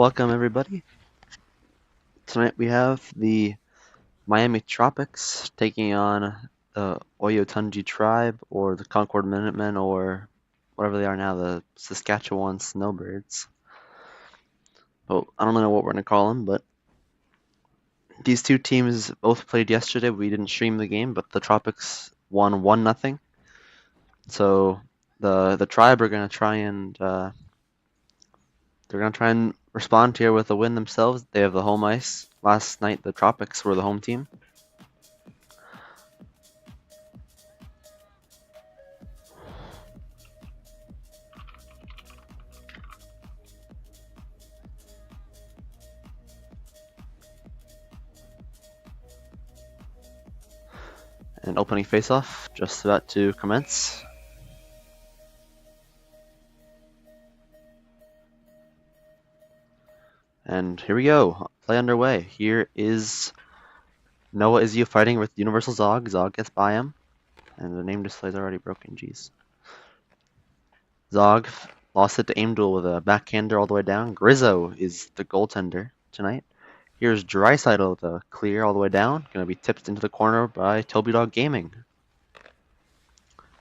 Welcome everybody. Tonight we have the Miami Tropics taking on the Oyotunji tribe or the Concord Minutemen or whatever they are now, the Saskatchewan Snowbirds. Well, I don't know what we're going to call them, but these two teams both played yesterday. We didn't stream the game, but the Tropics won 1-0. So the tribe are going to try and respond here with a win themselves. They have the home ice. Last night the Tropics were the home team. And opening faceoff just about to commence. And here we go. Play underway. Here is Noah Is You fighting with Universal Zog. Zog gets by him. And the name display is already broken. Jeez. Zog lost it to Aim Duel with a backhander all the way down. Grizzo is the goaltender tonight. Here's Drysidle with a clear all the way down. Going to be tipped into the corner by Toby Dog Gaming.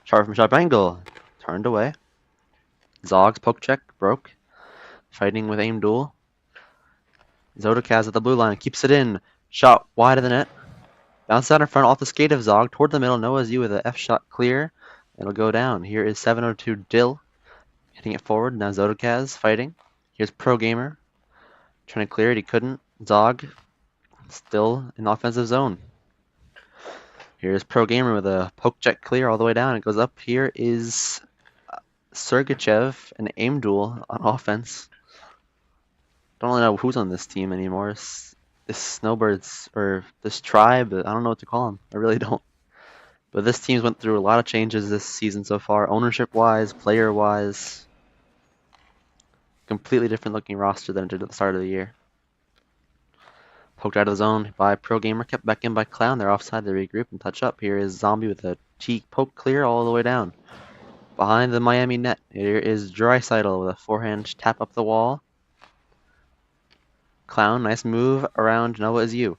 Shot from sharp angle. Turned away. Zog's poke check broke. Fighting with Aim Duel. Zodakaz at the blue line. Keeps it in. Shot wide of the net. Bounce out in front off the skate of Zog. Toward the middle. Noah's you with an F shot clear. It'll go down. Here is 702 Dill. Hitting it forward. Now Zodakaz fighting. Here's Pro Gamer. Trying to clear it. He couldn't. Zog still in the offensive zone. Here's Pro Gamer with a poke check clear all the way down. It goes up. Here is Sergachev and Aim Duel on offense. Don't really know who's on this team anymore. This Snowbirds or this tribe. I don't know what to call them. I really don't. But this team's went through a lot of changes this season so far, ownership-wise, player-wise. Completely different looking roster than it did at the start of the year. Poked out of the zone by Pro Gamer, kept back in by Clown. They're offside, they regroup and touch up. Here is Zombie with a cheek poke clear all the way down. Behind the Miami net, here is Drysidle with a forehand tap up the wall. Clown, nice move around Noah Is You.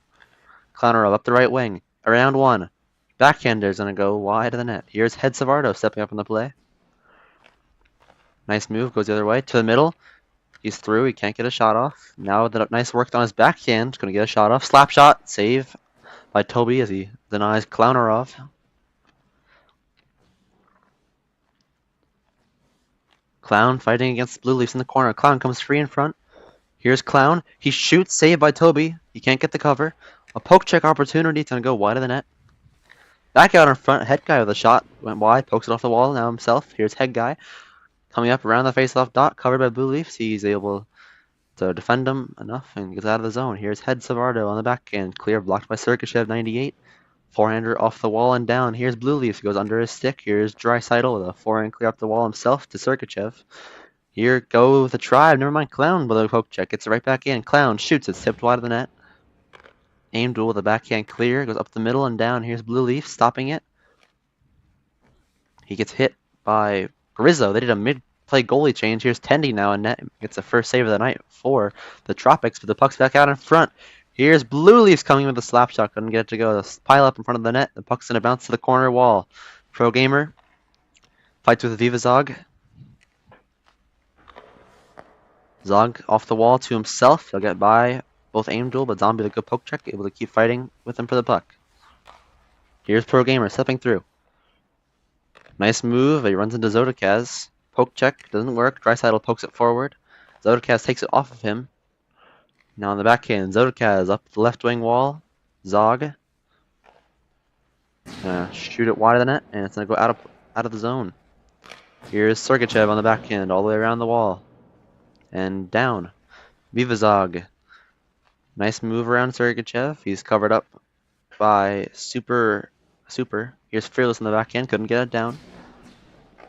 Clowner up the right wing. Around one. Backhander's gonna go wide of the net. Here's Head Savardo stepping up in the play. Nice move, goes the other way. To the middle. He's through, he can't get a shot off. Now the nice work on his backhand, gonna get a shot off. Slap shot, save by Toby as he denies Clowner off. Clown fighting against Blue Leafs in the corner. Clown comes free in front. Here's Clown. He shoots, saved by Toby. He can't get the cover. A poke check opportunity. It's going to go wide of the net. Back out in front. Head guy with a shot. Went wide. Pokes it off the wall now himself. Here's Head guy. Coming up around the faceoff dot. Covered by Blue Leafs. He's able to defend him enough and gets out of the zone. Here's Head Savardo on the backhand. Clear blocked by Sergachev 98. Forehander off the wall and down. Here's Blue Leafs. He goes under his stick. Here's Drysidle with a forehand clear up the wall himself to Sergachev. Here go with the tribe. Never mind Clown with a poke check. Gets it right back in. Clown shoots. It's tipped wide of the net. Aim Duel with a backhand clear. Goes up the middle and down. Here's Blue Leaf stopping it. He gets hit by Grizzo. They did a mid-play goalie change. Here's Tendy now and net. Gets the first save of the night for the Tropics. But the puck's back out in front. Here's Blue Leafs coming with a slap shot. Couldn't get it to go. The pile up in front of the net. The puck's going to bounce to the corner wall. Pro Gamer fights with Viva Zog. Zog off the wall to himself. He'll get by both Aim Duel, but Zombie with a good poke check, able to keep fighting with him for the puck. Here's Pro Gamer stepping through. Nice move. He runs into Zodakaz. Poke check doesn't work. Drysidle pokes it forward. Zodakaz takes it off of him. Now on the backhand, Zodakaz up the left wing wall. Zog shoot it wide of the net, and it's gonna go out of the zone. Here's Sergachev on the backhand, all the way around the wall. And down. Vivazog. Nice move around Sergachev. He's covered up by Super. Here's Fearless on the backhand. Couldn't get it down.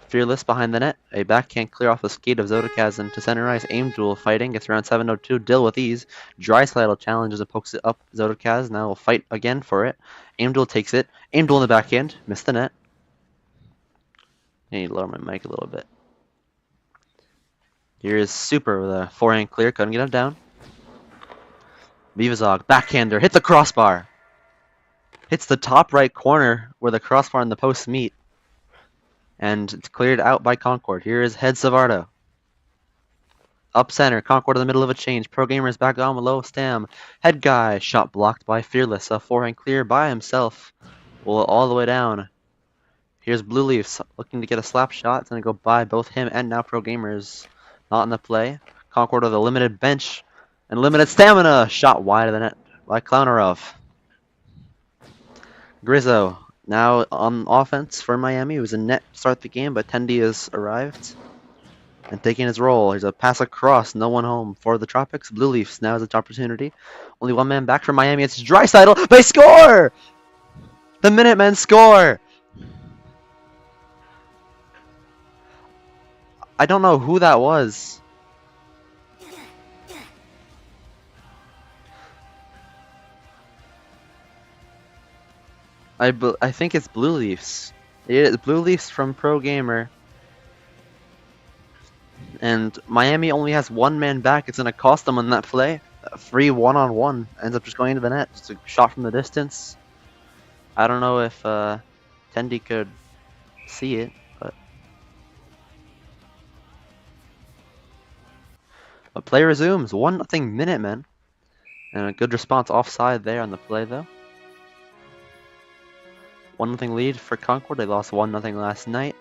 Fearless behind the net. A backhand clear off the skate of Zodakaz into center ice. Aim Duel fighting. Gets around 702. Dill with ease. Drysidle challenges and pokes it up. Zodakaz now will fight again for it. Aim Duel takes it. Aim Duel in the backhand. Missed the net. I need to lower my mic a little bit. Here is Super with a forehand clear, couldn't get him down. Vivazog, backhander, hit the crossbar. Hits the top right corner where the crossbar and the post meet. And it's cleared out by Concord. Here is Head Savardo. Up center, Concord in the middle of a change. Pro Gamer is back on with low stam. Head guy, shot blocked by Fearless. A forehand clear by himself. Well, all the way down. Here's Blue Leafs looking to get a slap shot. It's going to go by both him and now Pro Gamers. Not in the play. Concord with a limited bench and limited stamina. Shot wide of the net by Clownerov. Grizzo now on offense for Miami. It was a net to start the game, but Tendy has arrived and taking his role. Here's a pass across, no one home for the Tropics. Blue Leafs now has its opportunity. Only one man back for Miami. It's Draisaitl. They score! The Minutemen score! I don't know who that was. I think it's Blue Leafs. It is Blue Leafs from Pro Gamer. And Miami only has one man back. It's going to cost them on that play. A free one-on-one. Ends up just going into the net. Just a shot from the distance. I don't know if Tendy could see it, but play resumes. 1-0 Minutemen. And a good response offside there on the play, though. 1-0 lead for Concord. They lost 1-0 last night.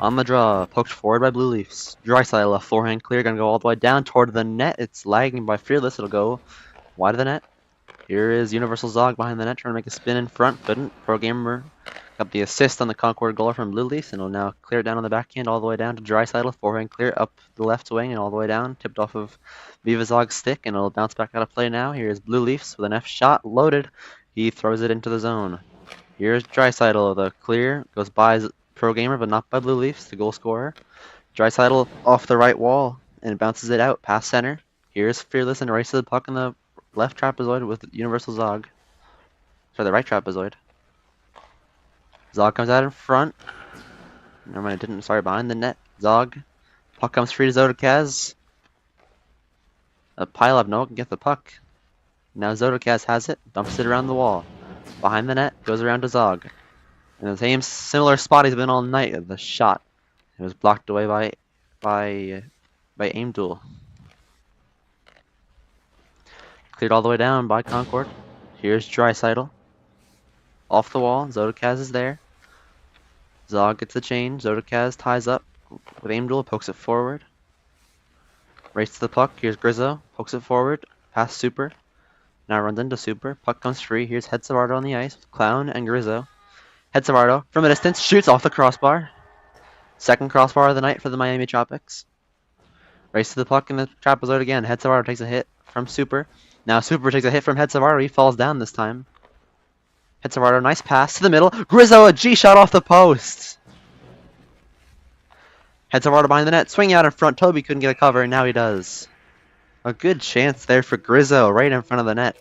On the draw, poked forward by Blue Leafs. Draisaitl, a forehand clear, gonna go all the way down toward the net. It's lagging by Fearless. It'll go wide of the net. Here is Universal Zog behind the net, trying to make a spin in front. Couldn't. Pro Gamer got the assist on the Concord goal from Blue Leafs, and will now clear it down on the backhand all the way down to Draisaitl. Forehand clear up the left wing and all the way down, tipped off of Vivazog's stick, and it'll bounce back out of play now. Here is Blue Leafs with an F shot loaded. He throws it into the zone. Here's Draisaitl. The clear goes by Pro Gamer, but not by Blue Leafs, the goal scorer. Draisaitl off the right wall and bounces it out past center. Here's Fearless and races the puck in the left trapezoid with Universal Zog. Sorry, the right trapezoid. Zog comes out in front. Never mind, it didn't. Sorry, behind the net. Zog. Puck comes free to Zodokaz. A pile up, no one can get the puck. Now Zodokaz has it, dumps it around the wall. Behind the net, goes around to Zog. In the same similar spot he's been all night of the shot. It was blocked away by aim duel. Cleared all the way down by Concord. Here's Draisaitl. Off the wall, Zodokaz is there. Zog gets the change. Zodokaz ties up with aim duel, pokes it forward. Race to the puck. Here's Grizzo, pokes it forward. Past Super. Now runs into Super. Puck comes free. Here's Head Savardo on the ice with Clown and Grizzo. Head Savardo from a distance shoots off the crossbar. Second crossbar of the night for the Miami Tropics. Race to the puck in the trapezoid again. Head Savardo takes a hit from Super. Now Super takes a hit from Head Savardo. He falls down this time. Head Savardo, nice pass to the middle. Grizzo, a G shot off the post. Head Savardo behind the net. Swinging out in front. Toby couldn't get a cover, and now he does. A good chance there for Grizzo right in front of the net.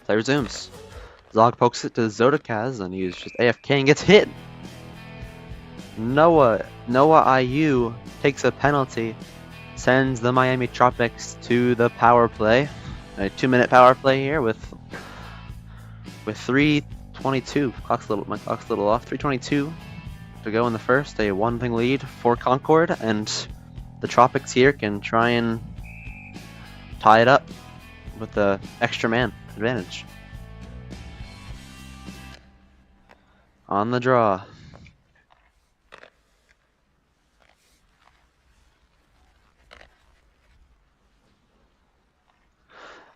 Play resumes. Zog pokes it to Zodokaz, and he's just AFK and gets hit. Noah IU takes a penalty, sends the Miami Tropics to the power play. A 2-minute power play here with 3:22. My clock's a little off. 3:22 to go in the first. A 1-0 lead for Concord, and the Tropics here can try and tie it up with the extra man advantage. On the draw.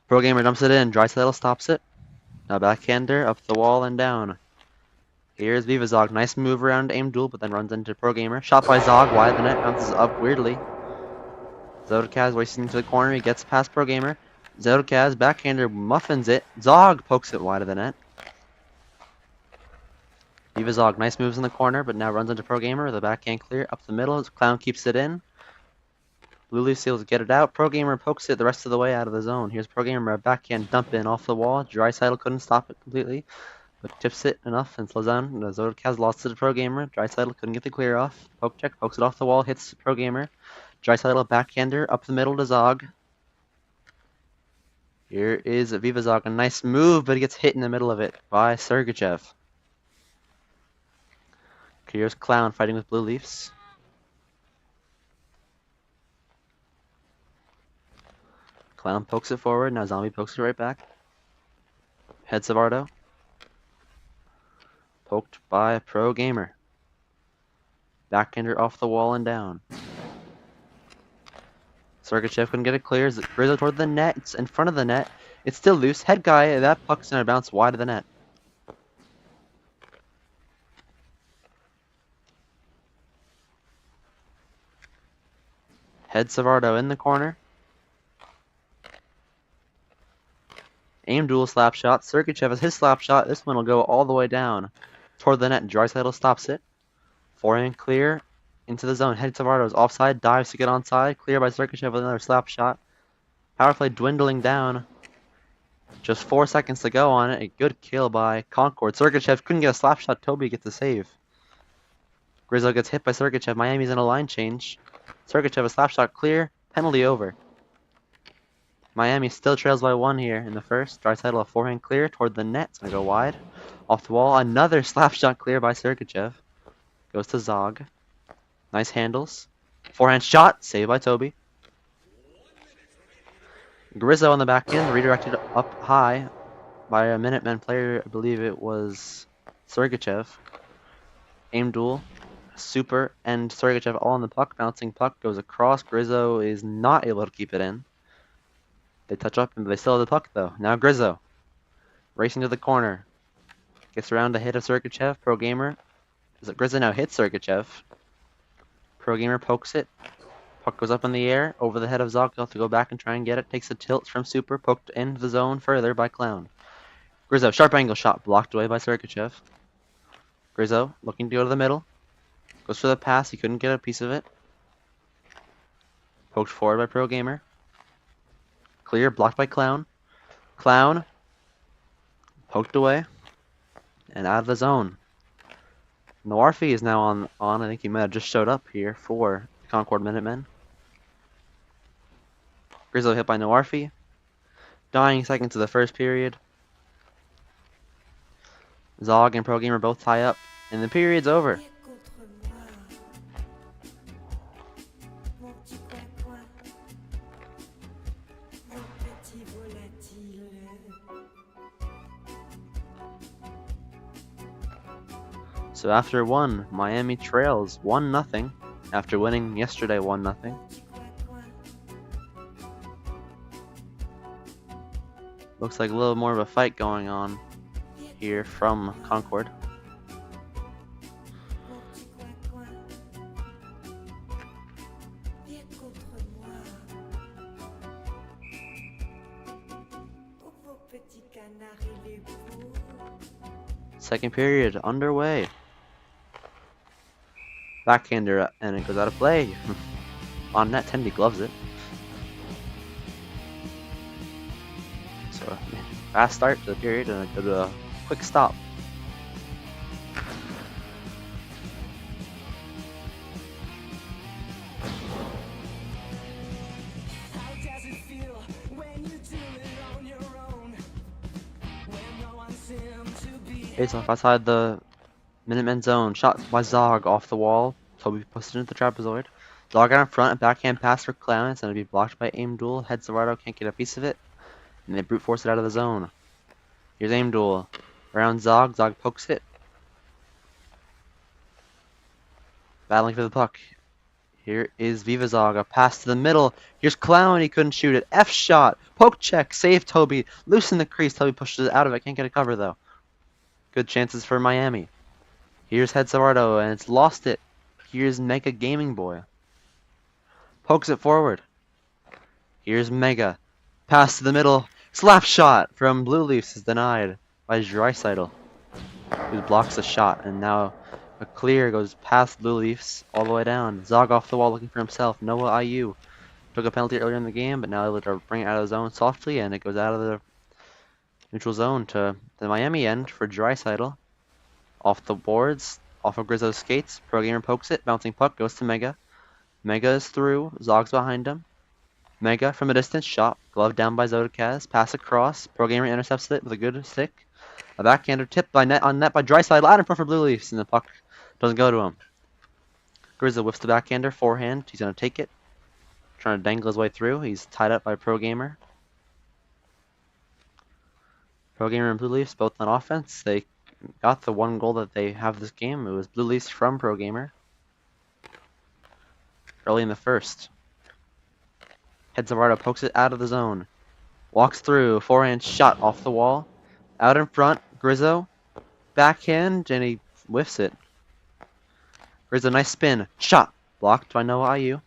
Pro Gamer dumps it in. Draisaitl stops it. Now backhander up the wall and down. Here's Viva Zog. Nice move around aim duel, but then runs into Pro Gamer. Shot by Zog, wide of the net, bounces up weirdly. Zodakaz racing into the corner. He gets past Pro Gamer. Zodakaz backhander muffins it. Zog pokes it wide of the net. Viva Zog, nice moves in the corner, but now runs into Pro Gamer with a backhand clear up the middle. Clown keeps it in. Blue Leaf Seals get it out. Pro Gamer pokes it the rest of the way out of the zone. Here's Pro Gamer, a backhand dump in off the wall. Drysidle couldn't stop it completely, but tips it enough and slows down. Zodakaz lost to the Pro Gamer. Drysidle couldn't get the clear off. Poke check, pokes it off the wall, hits Pro Gamer. Drysidle backhander up the middle to Zog. Here is Viva Zog, a nice move, but he gets hit in the middle of it by Sergachev. Here's Clown fighting with Blue Leafs. Clown pokes it forward, now Zombie pokes it right back. Head Savardo. Poked by Pro Gamer. Backhander off the wall and down. Sergachev couldn't get it clear. Grizzo toward the net. It's in front of the net. It's still loose. Head guy. That puck's gonna bounce wide of the net. Head Savardo in the corner. Aim duel slap shot. Sergachev has his slap shot. This one will go all the way down toward the net. Drysidle stops it. Forehand clear into the zone. Head Savardo's offside. Dives to get onside. Clear by Sergachev with another slap shot. Power play dwindling down. Just 4 seconds to go on it. A good kill by Concord. Sergachev couldn't get a slap shot. Toby gets a save. Grizzo gets hit by Sergachev. Miami's in a line change. Sergachev a slap shot clear. Penalty over. Miami still trails by 1 here in the first. Drysidle a forehand clear toward the net. It's going to go wide. Off the wall. Another slap shot clear by Sergachev. Goes to Zog. Nice handles. Forehand shot. Saved by Toby. Grizzo on the back end. Redirected up high by a Minutemen player. I believe it was Sergachev. Aim duel. Super and Sergachev all on the puck. Bouncing puck goes across. Grizzo is not able to keep it in. They touch up and they still have the puck though. Now Grizzo. Racing to the corner. Gets around the hit of Sergachev. Pro Gamer. Grizzo now hits Sergachev. Pro Gamer pokes it. Puck goes up in the air. Over the head of Zog. He'll have to go back and try and get it. Takes a tilt from Super. Poked into the zone further by Clown. Grizzo. Sharp angle shot. Blocked away by Sergachev. Grizzo looking to go to the middle. Goes for the pass. He couldn't get a piece of it. Poked forward by Pro Gamer. Clear. Blocked by Clown. Clown. Poked away. And out of the zone. Noarfi is now on. I think he might have just showed up here for Concord Minutemen. Grizzo hit by Noarfi. Dying seconds of the first period. Zog and Pro Gamer both tie up. And the period's over. So after 1, Miami trails 1-0 after winning yesterday 1-0. Looks like a little more of a fight going on here from Concord. Second period underway. Backhander and it goes out of play. On net, Tendy gloves it. So fast start to the period and a quick stop. Face off outside the Minutemen zone. Shot by Zog off the wall. Toby puts it into the trapezoid. Zog out in front. A backhand pass for Clown. It's going to be blocked by aim duel. Head Savardo can't get a piece of it. And they brute force it out of the zone. Here's aim duel. Around Zog. Zog pokes it. Battling for the puck. Here is Vivazog, a pass to the middle. Here's Clown, he couldn't shoot it. F shot, poke check, save Toby, loosen the crease. Toby pushes it out of it, can't get a cover though. Good chances for Miami. Here's Head Savardo, and it's lost it. Here's Mega Gaming Boy. Pokes it forward. Here's Mega. Pass to the middle. Slap shot from Blue Leafs is denied by Dreisaitl, who blocks the shot, and now a clear goes past Blue Leafs all the way down. Zog off the wall looking for himself. Noah IU took a penalty earlier in the game, but now able to bring it out of the zone softly, and it goes out of the neutral zone to the Miami end for Dreisaitl. Off the boards, off of Grizzo's skates. Pro Gamer pokes it. Bouncing puck goes to Mega. Mega is through. Zog's behind him. Mega from a distance shot. Glove down by Zodakaz. Pass across. Pro Gamer intercepts it with a good stick. A backhander tip by net on net by Draisaitl out in front for Blue Leafs, and the puck doesn't go to him. Grizzo whiffs the backhander, forehand. He's going to take it. Trying to dangle his way through. He's tied up by Pro Gamer. Pro Gamer and Blue Leafs both on offense. They got the one goal that they have this game. It was Blue Leafs from Pro Gamer early in the first. Head Zavardo pokes it out of the zone. Walks through. Forehand shot off the wall. Out in front. Grizzo. Backhand. And he whiffs it. Grizzo, nice spin. Shot. Blocked by Noah IU.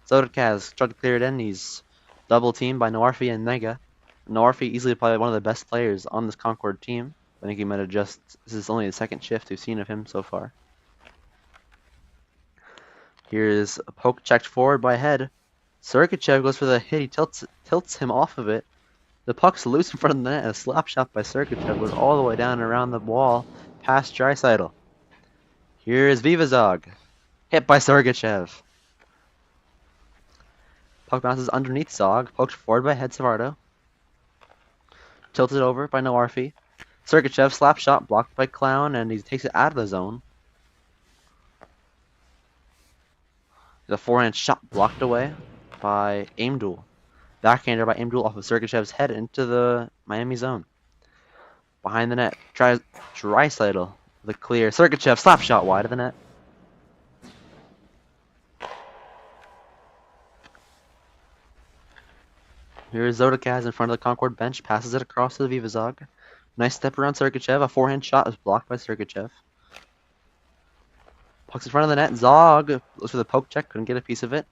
Zodakaz tried to clear it in. He's double teamed by Noarfi and Mega. Noarfi easily probably one of the best players on this Concord team. I think he might have just... This is only the second shift we've seen of him so far. Here's a poke checked forward by Head. Sergachev goes for the hit. He tilts him off of it. The puck's loose in front of the net. A slap shot by Sergachev goes all the way down around the wall past Draisaitl. Here is Vivazog. Hit by Sergachev. Puck bounces underneath Zog. Poked forward by Head Savardo. Tilted over by Noarfi. Sergachev slap shot blocked by Clown, and he takes it out of the zone. The forehand shot blocked away by Aimduel. Backhander by Aimduel off of Sergachev's head into the Miami zone. Behind the net, tries Draisaitl. The clear. Sergachev slap shot wide of the net. Here's Zodakaz in front of the Concord bench. Passes it across to the Vivazog. Nice step around Sergachev. A forehand shot is blocked by Sergachev. Puck's in front of the net. Zog looks for the poke check. Couldn't get a piece of it.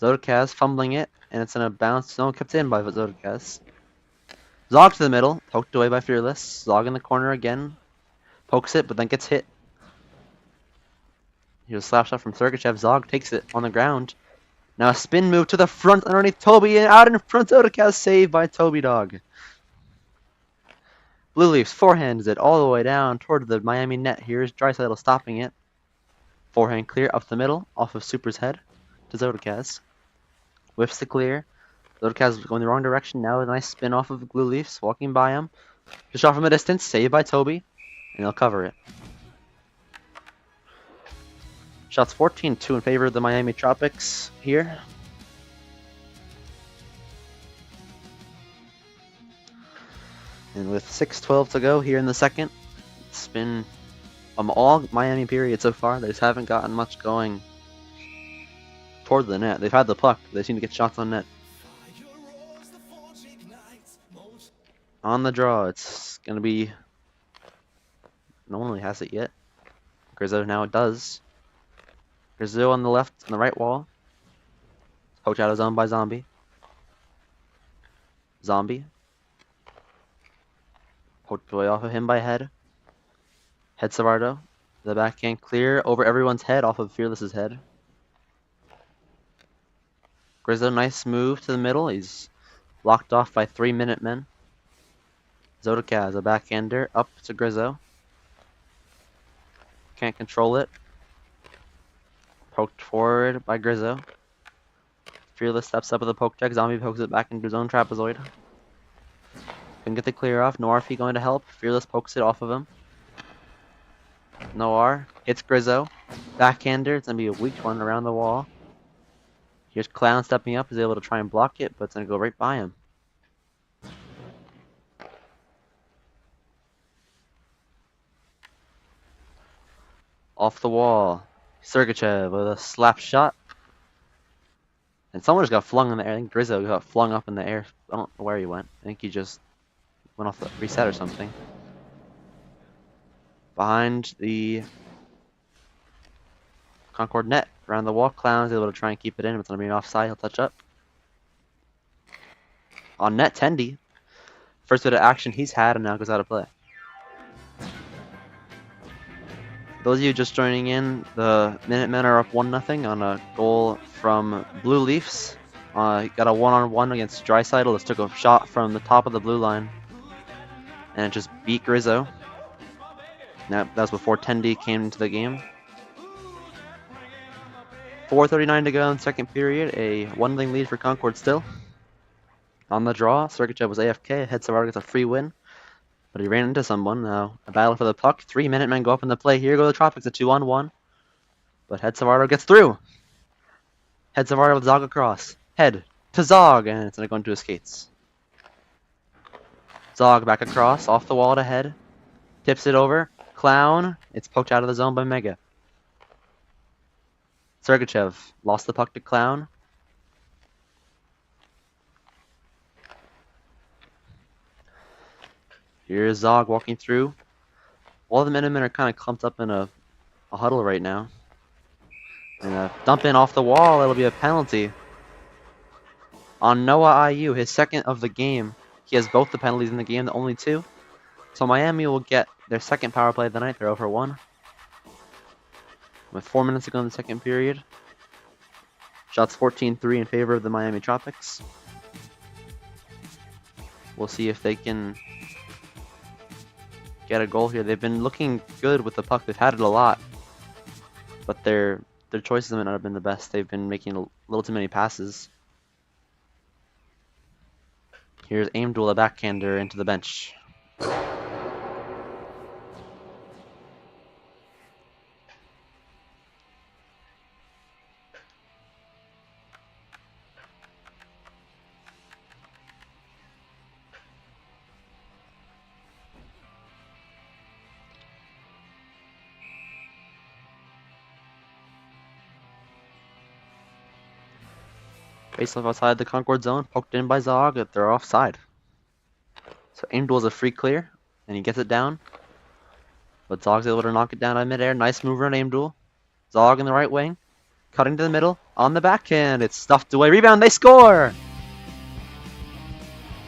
Zodakaz fumbling it. And it's in a bounce. No, kept in by Zodakaz. Zog to the middle. Poked away by Fearless. Zog in the corner again. Pokes it, but then gets hit. Here's a slap shot from Sergachev. Zog takes it on the ground. Now a spin move to the front underneath Toby, and out in front Zodakaz saved by Toby Dog. Blue Leafs forehands it all the way down toward the Miami net. Here's Draisaitl stopping it. Forehand clear up the middle, off of Super's head to Zodakaz. Whiffs the clear. Zodakaz going the wrong direction. Now a nice spin off of Blue Leafs, walking by him. Just shot from a distance, saved by Toby, and he'll cover it. Shots 14-2 in favor of the Miami Tropics here. And with 6:12 to go here in the second, it's been all Miami period so far. They just haven't gotten much going toward the net. They've had the puck, but they seem to get shots on net. On the draw, it's going to be... No one really has it yet. Grizzo now it does. Grizzo on the left, on the right wall. Poked out of zone by Zombie. Zombie. Poked away off of him by Head. Head Savardo. The backhand clear over everyone's head off of Fearless's head. Grizzo, nice move to the middle. He's blocked off by 3 Minutemen. Zodakaz, a backhander, up to Grizzo. Can't control it. Poked forward by Grizzo. Fearless steps up with a poke check. Zombie pokes it back into his own trapezoid. Couldn't get the clear off. Noirfi going to help. Fearless pokes it off of him. Noir hits Grizzo. Backhander. It's going to be a weak one around the wall. Here's Clown stepping up. He's able to try and block it, but it's going to go right by him. Off the wall. Sergachev with a slap shot. And someone just got flung in the air. I think Grizzo got flung up in the air. I don't know where he went. I think he just went off the reset or something. Behind the Concord net. Around the wall. Clown's able to try and keep it in. It's going to be an offside. He'll touch up. On net, Tendy. First bit of action he's had and now goes out of play. Those of you just joining in, the Minutemen are up 1-0 on a goal from Blue Leafs. Got a one-on-one against Draisaitl. Just took a shot from the top of the blue line. And it just beat Grizzo. Now, that was before Tendy came into the game. 4:39 to go in the second period. A 1-0 lead for Concord still. On the draw, Sergachev was AFK. Head Savard gets a free win. But he ran into someone. Now, a battle for the puck. 3 Minutemen go up in the play. Here go the Tropics, a 2-on-1. But Head Savard gets through. Head Savard with Zog across. Head to Zog, and it's going to go into his skates. Zog back across, off the wall to Head. Tips it over. Clown. It's poked out of the zone by Mega. Sergachev lost the puck to Clown. Here's Zog walking through. All the Minutemen are kind of clumped up in a huddle right now. And a dump in off the wall, it'll be a penalty. On Noah IU, his second of the game. He has both the penalties in the game, the only 2. So Miami will get their second power play of the night. They're 0-for-1. With 4 minutes to go in the second period. Shots 14-3 in favor of the Miami Tropics. We'll see if they can get a goal here. They've been looking good with the puck. They've had it a lot. But their choices might not have been the best. They've been making a little too many passes. Here's Aimdul, a backhander, into the bench. Faceoff outside the Concord zone, poked in by Zog, but they're offside. So Aimdul's a free clear, and he gets it down. But Zog's able to knock it down in midair. Nice move on Aimdul. Zog in the right wing, cutting to the middle, on the backhand. It's stuffed away. Rebound, they score!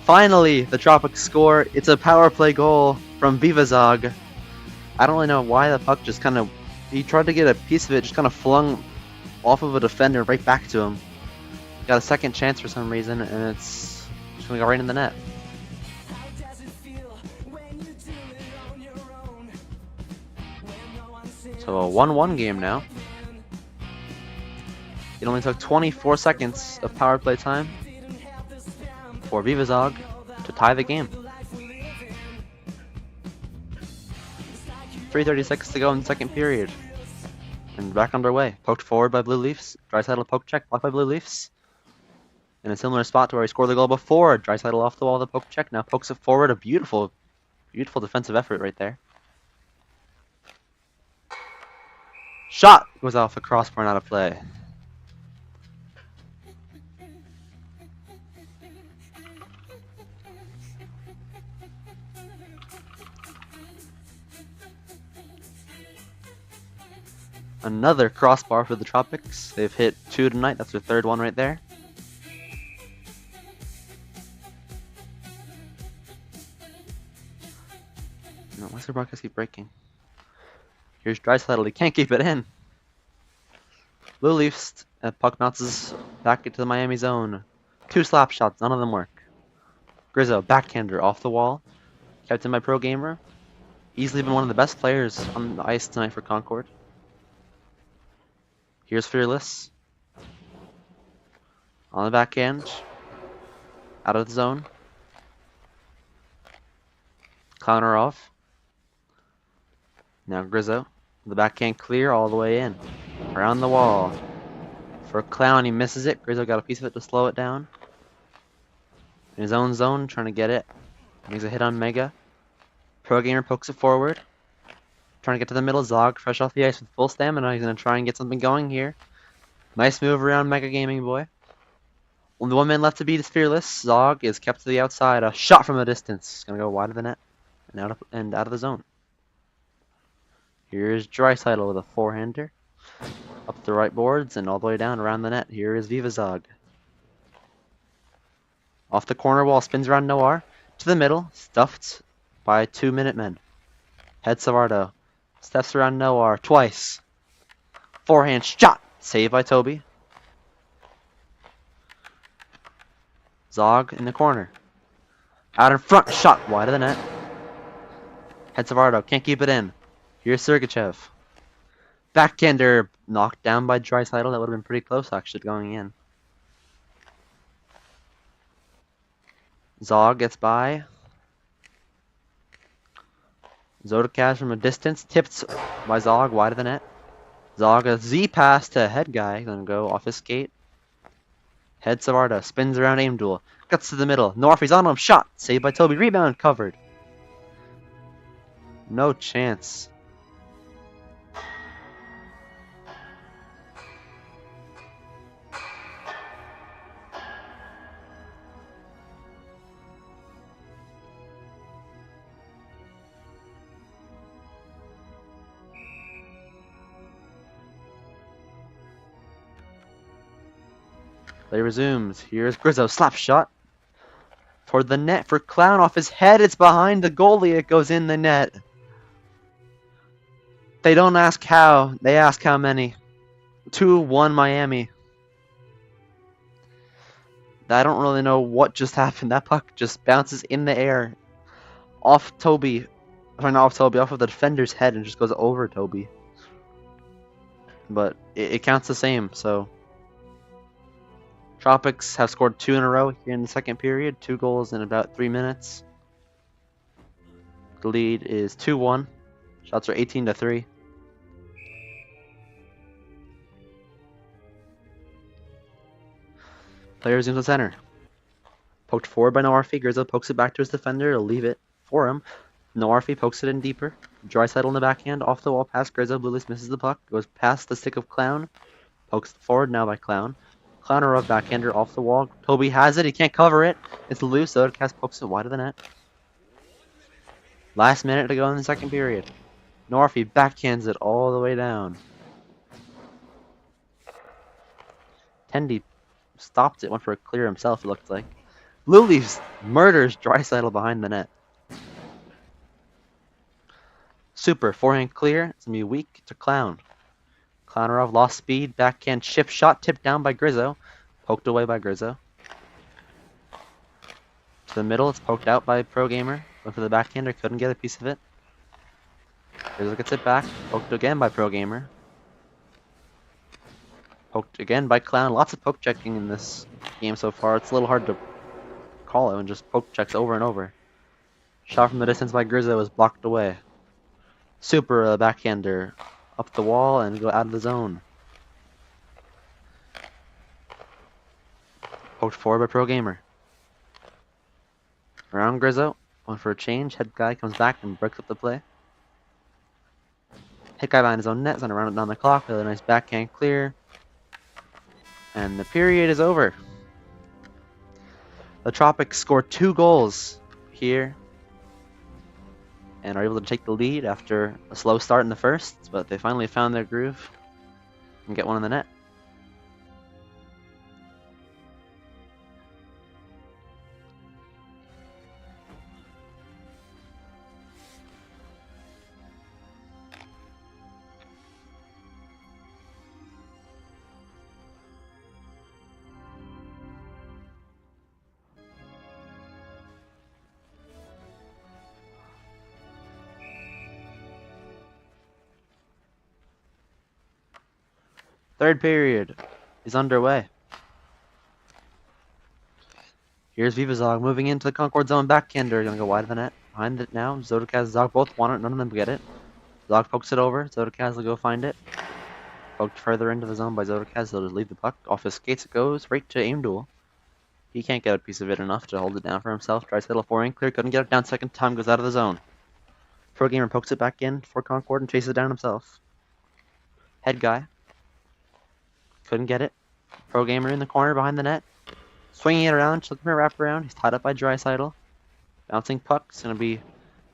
Finally, the Tropics score. It's a power play goal from Viva Zog. I don't really know why the puck just kind of... He tried to get a piece of it, just kind of flung off of a defender right back to him. Got a second chance for some reason, and it's just going to go right in the net. So a 1-1 game now. It only took 24 seconds of power play time for Viva Zog to tie the game. 3:36 to go in the second period. And back underway. Poked forward by Blue Leafs. Draisaitl poke check, blocked by Blue Leafs. In a similar spot to where he scored the goal before. Draisaitl off the wall, the poke check. Now pokes it forward. A beautiful, beautiful defensive effort right there. Shot goes off the crossbar and out of play. Another crossbar for the Tropics. They've hit 2 tonight. That's their third one right there. No, why's the broadcast keep breaking? Here's Draisaitl. He can't keep it in. Blue Leafs. Puck bounces back into the Miami zone. 2 slap shots. None of them work. Grizzo, backhander off the wall. Kept in by Pro Gamer. Easily been one of the best players on the ice tonight for Concord. Here's Fearless. On the backhand. Out of the zone. Counter off. Now Grizzo. The backhand clear all the way in. Around the wall. For Clown, he misses it. Grizzo got a piece of it to slow it down. In his own zone, trying to get it. Makes a hit on Mega. Pro Gamer pokes it forward. Trying to get to the middle. Zog, fresh off the ice with full stamina. He's going to try and get something going here. Nice move around Mega Gaming Boy. Only one man left to beat is Fearless. Zog is kept to the outside. A shot from a distance. Going to go wide of the net and out of the zone. Here's Dreisaitl with a forehander. Up the right boards and all the way down around the net. Here is Viva Zog. Off the corner wall, spins around Noir. To the middle, stuffed by 2 Minutemen. Head Savardo. Steps around Noir twice. Forehand shot. Saved by Toby. Zog in the corner. Out in front, shot wide of the net. Head Savardo, can't keep it in. Here's Sergachev. Backhander knocked down by Dreisaitl. That would have been pretty close actually going in. Zog gets by. Zodakaz from a distance, tipped by Zog wide of the net. Zog a Z pass to head guy, gonna go off his skate. Head Savarda, spins around aim duel, cuts to the middle. Norfie's on him, shot, saved by Toby, rebound covered. No chance. Play resumes. Here's Grizzo. Slap shot. Toward the net for Clown off his head. It's behind the goalie. It goes in the net. They don't ask how. They ask how many. 2-1 Miami. I don't really know what just happened. That puck just bounces in the air. Off Toby. Sorry, not off Toby. Off of the defender's head and just goes over Toby. But it counts the same, so... Tropics have scored 2 in a row here in the second period. 2 goals in about 3 minutes. The lead is 2-1. Shots are 18-3. Players in the center. Poked forward by Noarfi. Grizzo pokes it back to his defender. He'll leave it for him. Noarfi pokes it in deeper. Dreisaitl in the backhand. Off the wall pass. Grizzo. Bluelist misses the puck. Goes past the stick of Clown. Pokes forward now by Clown. Clowner of backhander off the wall. Toby has it. He can't cover it. It's loose. Zodakaz pokes it wide of the net. Last minute to go in the second period. Norfie backhands it all the way down. Tendy stopped it. Went for a clear himself, it looked like. Blue Leafs murders Dreisaitl behind the net. Super. Forehand clear. It's going to be weak to Clown. Clownerov lost speed, backhand chip shot, tipped down by Grizzo. Poked away by Grizzo. To the middle, it's poked out by Pro Gamer. Went for the backhander, couldn't get a piece of it. Grizzo gets it back, poked again by Pro Gamer. Poked again by Clown. Lots of poke checking in this game so far. It's a little hard to call it and just poke checks over and over. Shot from the distance by Grizzo is blocked away. Super backhander. Up the wall and go out of the zone. Poked forward by Pro Gamer. Around Grizzo. Went for a change. Head guy comes back and breaks up the play. Hit guy behind his own net. He's gonna run it down the clock. Really nice backhand clear. And the period is over. The Tropics score 2 goals here. And are able to take the lead after a slow start in the first, but they finally found their groove and get one in the net. Third period is underway. Here's Vivazog moving into the Concord zone. Backhander gonna go wide of the net. Behind it now. Zodakaz, Zog both want it. None of them get it. Zog pokes it over. Zodakaz will go find it. Poked further into the zone by Zodakaz. They'll just leave the puck. Off his skates it goes right to aim duel. He can't get a piece of it enough to hold it down for himself. Tries to hit a forehand clear. Couldn't get it down second time. Goes out of the zone. Pro Gamer pokes it back in for Concord and chases it down himself. Head guy. Couldn't get it. Pro Gamer in the corner behind the net. Swinging it around, looking for a wraparound. He's tied up by Dreisaitl. Bouncing puck. It's going to be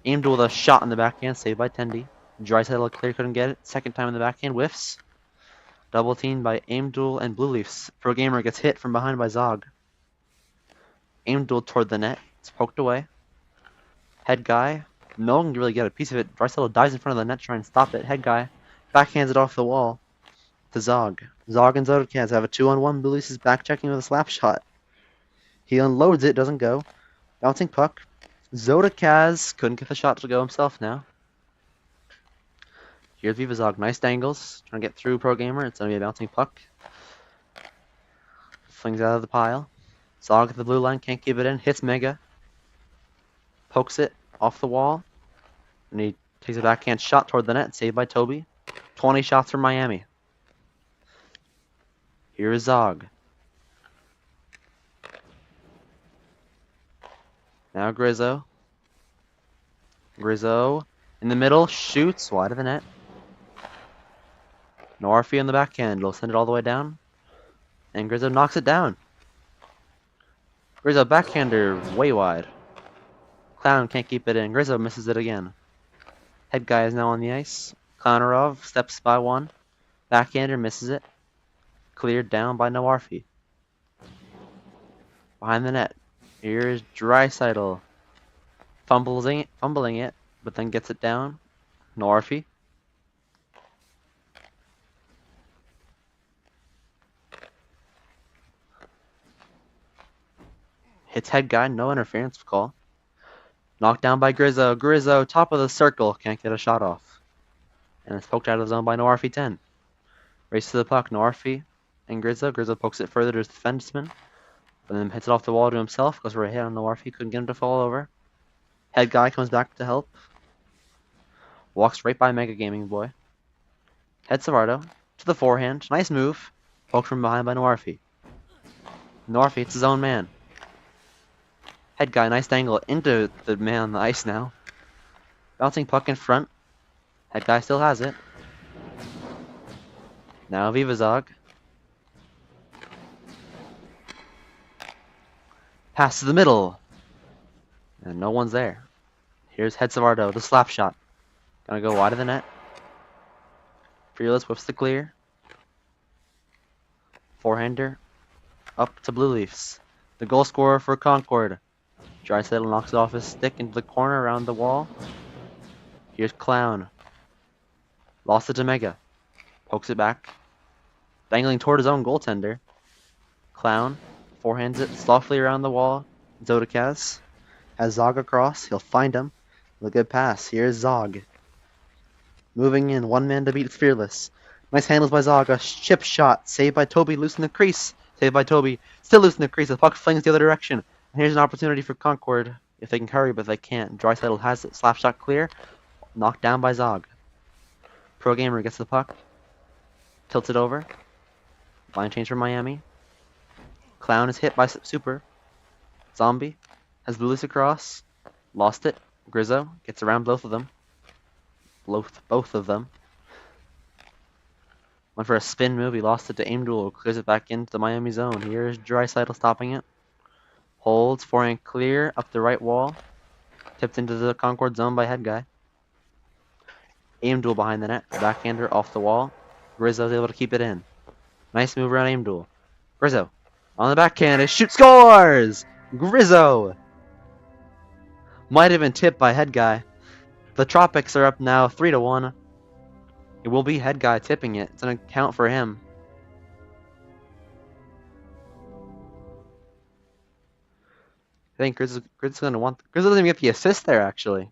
aimed with a shot in the backhand, saved by Tendy. Dreisaitl clear, couldn't get it. Second time in the backhand, whiffs. Double teamed by Aimduel and Blue Leafs. Pro Gamer gets hit from behind by Zog. Aimduel toward the net. It's poked away. Head guy. No one can really get a piece of it. Dreisaitl dives in front of the net trying to stop it. Head guy backhands it off the wall to Zog. Zog and Zodakaz have a 2-on-1. Blue Leafs is back checking with a slap shot. He unloads it, doesn't go. Bouncing puck. Zodakaz couldn't get the shot to go himself now. Here's Vivazog. Nice dangles. Trying to get through Pro Gamer. It's going to be a bouncing puck. Flings out of the pile. Zog at the blue line. Can't keep it in. Hits Mega. Pokes it off the wall. And he takes a backhand shot toward the net. Saved by Toby. 20 shots from Miami. Here is Zog. Now Grizzo. Grizzo in the middle. Shoots wide of the net. Noarfi on the backhand. He'll send it all the way down. And Grizzo knocks it down. Grizzo backhander way wide. Clown can't keep it in. Grizzo misses it again. Head guy is now on the ice. Clownerov steps by one. Backhander misses it. Cleared down by Noarfi. Behind the net. Here's Dreisaitl. Fumbling it, but then gets it down. Noarfi. Hits head guy, no interference call. Knocked down by Grizzo. Grizzo, top of the circle, can't get a shot off. And it's poked out of the zone by Noarfi 10. Race to the puck, Noarfi and Grizzo. Grizzo pokes it further to his defenseman. But then hits it off the wall to himself. Goes for a hit on Noarfi, couldn't get him to fall over. Head guy comes back to help. Walks right by Mega Gaming Boy. Head Savardo to the forehand. Nice move. Poked from behind by Noarfi. Noarfi hits his own man. Head guy, nice angle into the man on the ice now. Bouncing puck in front. Head guy still has it. Now Vivazog. Pass to the middle. And no one's there. Here's Head Savardo, the slap shot. Gonna go wide of the net. Fearless whips the clear. Forehander. Up to Blue Leafs. The goal scorer for Concord. Dreisaitl knocks it off his stick into the corner around the wall. Here's Clown. Lost it to Mega. Pokes it back. Dangling toward his own goaltender. Clown forehands it softly around the wall. Zodakaz has Zog across. He'll find him with a good pass. Here's Zog. Moving in. One man to beat Fearless. Nice handles by Zog. A chip shot. Saved by Toby. Loose in the crease. Saved by Toby. Still loose in the crease. The puck flings the other direction. And here's an opportunity for Concord if they can hurry, but they can't. Dreisaitl has it. Slap shot clear. Knocked down by Zog. Pro Gamer gets the puck. Tilts it over. Line change for Miami. Clown is hit by Super. Zombie has Blue Leafs across. Lost it. Grizzo gets around both of them. Both of them. Went for a spin move. He lost it to Aimduel. Clears it back into the Miami zone. Here's Dreisaitl stopping it. Holds, forehand clear, up the right wall. Tipped into the Concord zone by head guy. Aimduel behind the net. Backhander off the wall. Grizzo's able to keep it in. Nice move around Aimduel. Grizzo on the backhand. Shoot, scores! Grizzo! Might have been tipped by head guy. The Tropics are up now 3-1. It will be head guy tipping it. It's going to count for him. I think Grizzo's going to want... Grizzo doesn't even get the assist there, actually.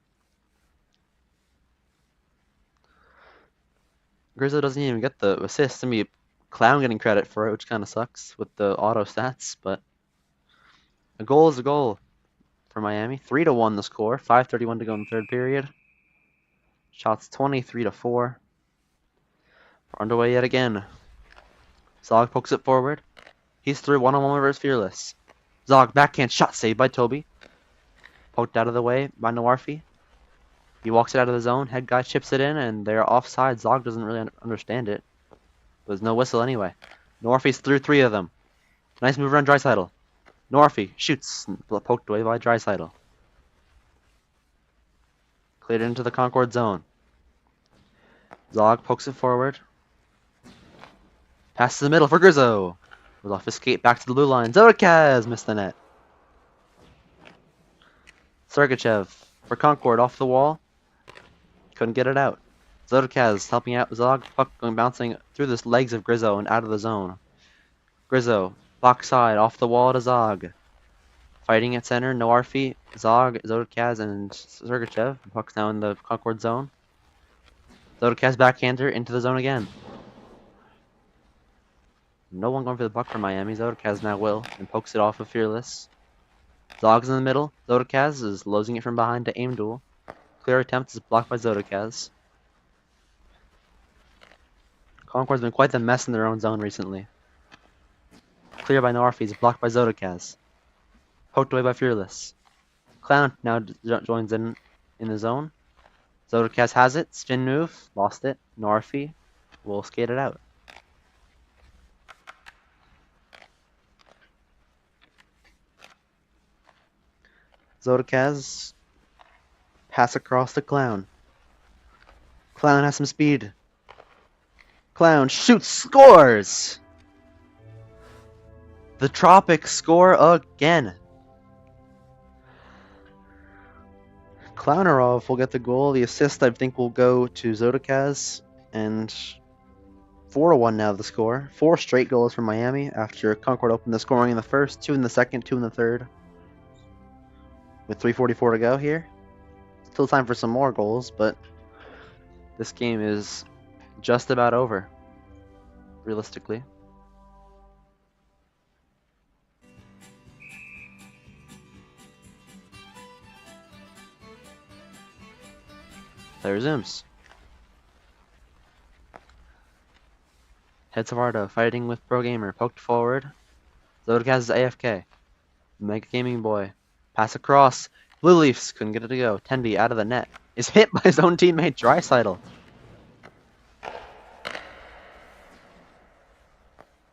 Grizzo doesn't even get the assist. I mean, Clown getting credit for it, which kind of sucks with the auto stats, but a goal is a goal for Miami. 3-1 the score. 5:31 to go in the third period. Shots 23-4. We're underway yet again. Zog pokes it forward. He's through one-on-one versus Fearless. Zog backhand shot saved by Toby. Poked out of the way by Noarfi. He walks it out of the zone. Head guy chips it in, and they're offside. Zog doesn't really understand it. There's no whistle anyway. Norfie's through 3 of them. Nice move around Draisaitl. Norfie shoots, poked away by Draisaitl. Cleared into the Concord zone. Zog pokes it forward. Pass to the middle for Grizzo. Goes off his skate back to the blue line. Zodakaz missed the net. Sergachev for Concord off the wall. Couldn't get it out. Zodakaz helping out Zog. Puck going bouncing through the legs of Grizzo and out of the zone. Grizzo, box side, off the wall to Zog. Fighting at center, Noarfi, Zog, Zodakaz, and Sergachev. Puck's now in the Concord zone. Zodakaz backhander into the zone again. No one going for the puck for Miami. Zodakaz now will, and pokes it off of Fearless. Zog's in the middle. Zodakaz is losing it from behind to aim duel. Clear attempt is blocked by Zodakaz. Concord's been quite the mess in their own zone recently. Clear by Noarfi is blocked by Zodakaz. Poked away by Fearless. Clown now joins in the zone. Zodakaz has it. Spin move. Lost it. Noarfi will skate it out. Zodakaz. Pass across to Clown. Clown has some speed. Clown shoots. Scores! The Tropics score again. Clownarov will get the goal. The assist, I think, will go to Zodakaz. And 4-1 now the score. 4 straight goals for Miami after Concord opened the scoring in the first, 2 in the second, 2 in the third. With 3:44 to go here. Still time for some more goals, but this game is just about over, realistically. Play resumes. Head Savardo fighting with Pro Gamer, poked forward. Zodakaz is AFK. Mega Gaming Boy. Pass across. Blue Leafs couldn't get it to go. Tendy out of the net. Is hit by his own teammate Draisaitl.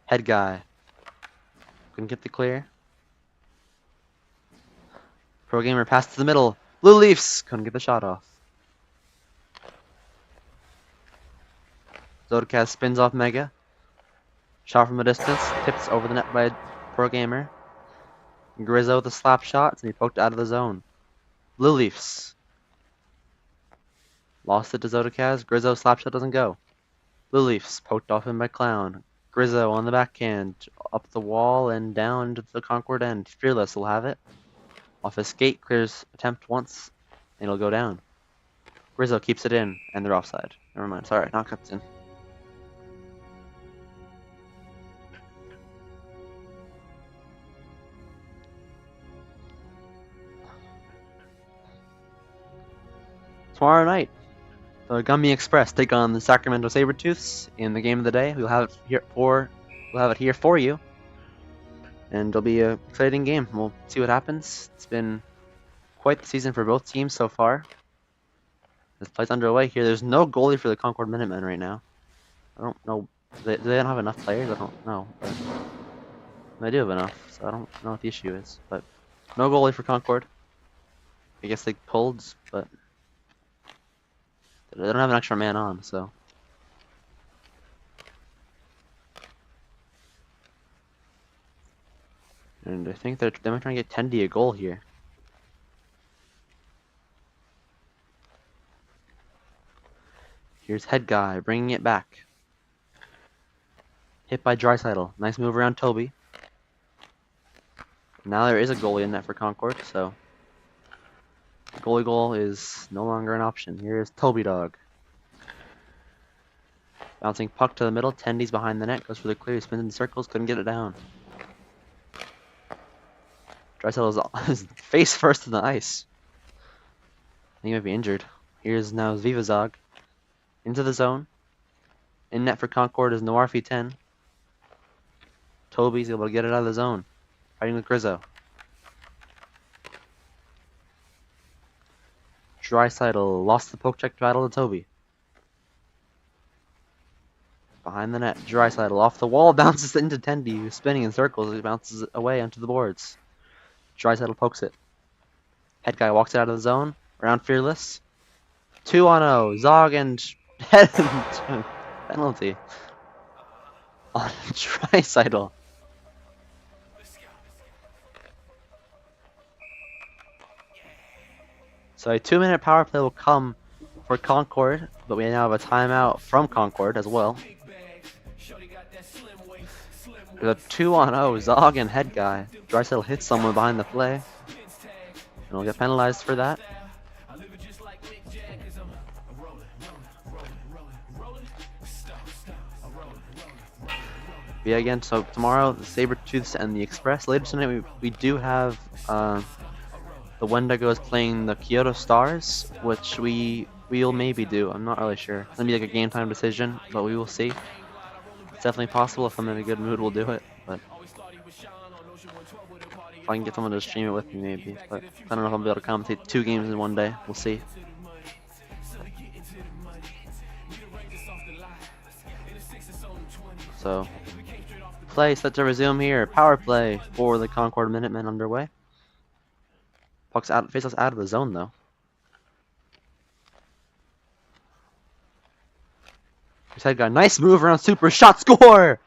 Head guy. Couldn't get the clear. Pro Gamer passed to the middle. Blue Leafs couldn't get the shot off. Zodakaz spins off Mega. Shot from a distance. Tips over the net by Pro Gamer. Grizzo with a slap shot, and he poked out of the zone. Blue Leafs. Lost it to Zodakaz. Grizzo slap shot doesn't go. Blue Leafs poked off him by Clown. Grizzo on the backhand, up the wall and down to the Concord end. Fearless will have it. Off his skate, clears attempt once, and it'll go down. Grizzo keeps it in, and they're offside. Never mind, sorry, not kept in. Tomorrow night, the Gummy Express take on the Sacramento Sabertooths in the game of the day. We'll have it here for you, and it'll be an exciting game. We'll see what happens. It's been quite the season for both teams so far. This play's underway here. There's no goalie for the Concord Minutemen right now. I don't know. Do they don't have enough players? I don't know. But they do have enough, so I don't know what the issue is. But no goalie for Concord. I guess they pulled, but they don't have an extra man on, so. And I think they might try to get Tendy a goal here. Here's Head Guy bringing it back. Hit by Draisaitl. Nice move around Toby. Now there is a goalie in net for Concord, so the goalie goal is no longer an option. Here is Toby Dog. Bouncing puck to the middle. Tendy's behind the net. Goes for the clear. He spins in circles. Couldn't get it down. Draisaitl is face first in the ice. I think he might be injured. Here's now Vivazog. Into the zone. In net for Concord is Noarfi 10. Toby's able to get it out of the zone. Fighting with Grizzo. Draisaitl lost the poke check battle to Toby. Behind the net, Draisaitl off the wall, bounces into Tendy, who's spinning in circles. He bounces it away onto the boards. Draisaitl pokes it. Head guy walks it out of the zone. Around Fearless. 2-0. Zog and head penalty on Draisaitl. So a 2-minute power play will come for Concord, but we now have a timeout from Concord as well. There's a 2-0 Zog and head guy. Draisaitl hits someone behind the play, and will get penalized for that. Yeah, again, so tomorrow, the Sabertooths and the Express. Later tonight, we do have the Wendigos playing the Kyoto Stars, which we'll maybe do. I'm not really sure. It's gonna be like a game time decision, but we will see. It's definitely possible. If I'm in a good mood, we'll do it. But if I can get someone to stream it with me, maybe. But I don't know if I'll be able to commentate 2 games in one day. We'll see. So, play set to resume here. Power play for the Concord Minutemen underway. Puck's out, faceless out of the zone though. His head guy, nice move around super shot, score!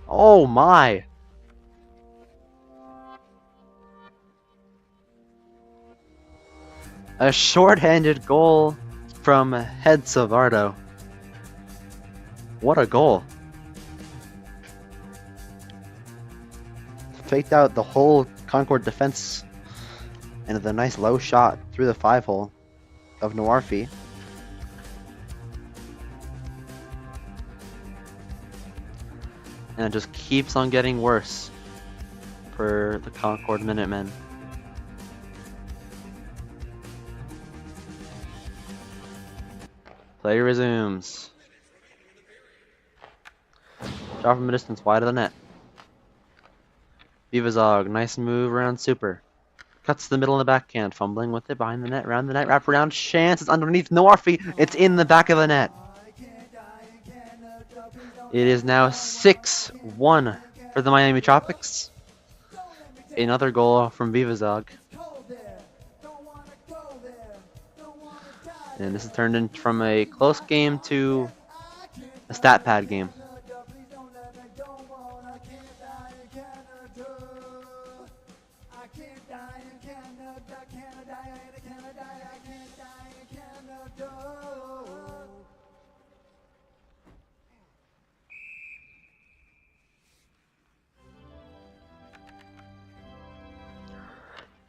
Oh my! A short-handed goal from Head Savardo. What a goal! Faked out the whole Concord defense and the nice low shot through the 5-hole of Noirfi. And it just keeps on getting worse for the Concord Minutemen. Play resumes. Shot from a distance wide of the net. Vivazog, nice move around super. Cuts to the middle of the backhand, fumbling with it behind the net, around the net, wrap around, chance, it's underneath Noirfi, it's in the back of the net. It is now 6-1 for the Miami Tropics. Another goal from Vivazog. And this has turned in from a close game to a stat pad game.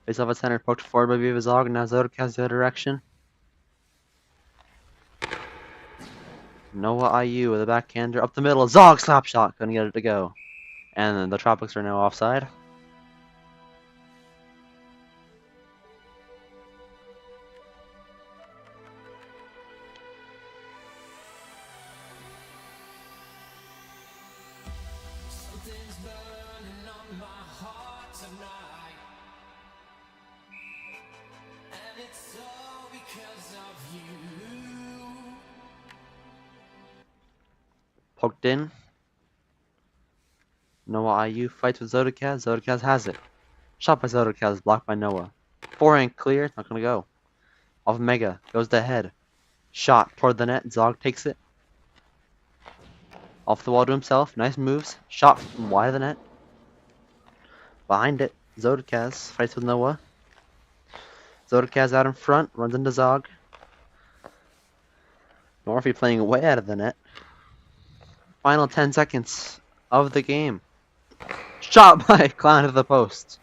Face off at center, poked forward by Vivazog, now Zodok the other direction. Noah IU with a backhander up the middle, Zog slap shot, couldn't get it to go. And then the Tropics are now offside. Poked in. Noah IU fights with Zodokaz. Zodokaz has it. Shot by Zodokaz, blocked by Noah. Forehand clear, it's not gonna go. Off Mega, goes to head. Shot toward the net, Zog takes it. Off the wall to himself, nice moves. Shot from wide of the net. Behind it, Zodokaz fights with Noah. Zodokaz out in front, runs into Zog. Norfi playing way out of the net. Final 10 seconds of the game. Shot by Clown to the post.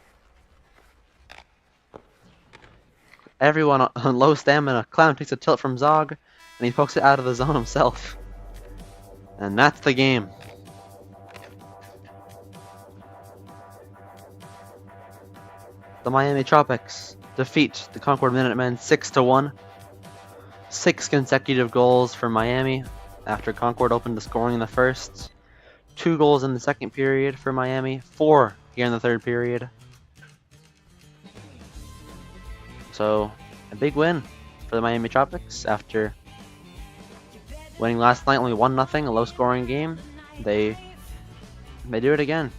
Everyone on low stamina. Clown takes a tilt from Zog, and he pokes it out of the zone himself. And that's the game. The Miami Tropics defeat the Concord Minutemen 6-1. 6 consecutive goals for Miami after Concord opened the scoring in the first. 2 goals in the second period for Miami. 4 here in the third period. So, a big win for the Miami Tropics after winning last night, only 1-0, a low-scoring game. They do it again.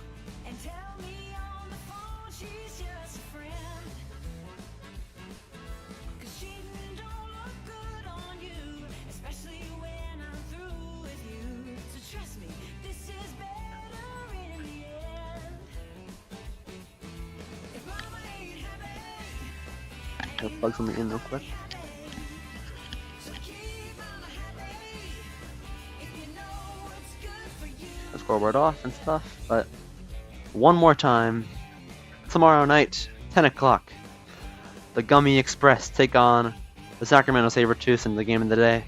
I'll plug something in real quick. The scoreboard off and stuff, but one more time, tomorrow night, 10 o'clock, the Gummy Express take on the Sacramento Sabertooths in the game of the day.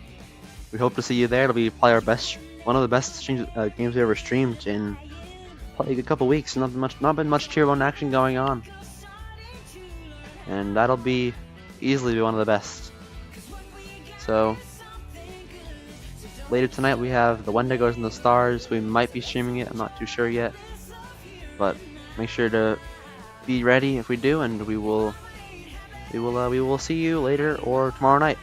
We hope to see you there. It'll be probably one of the best games we ever streamed in probably a couple weeks. Not been much tier 1 action going on, and that'll be easily one of the best. So later tonight we have the Wendigos and the Stars. We might be streaming it. I'm not too sure yet, but make sure to be ready if we do, and we will see you later or tomorrow night.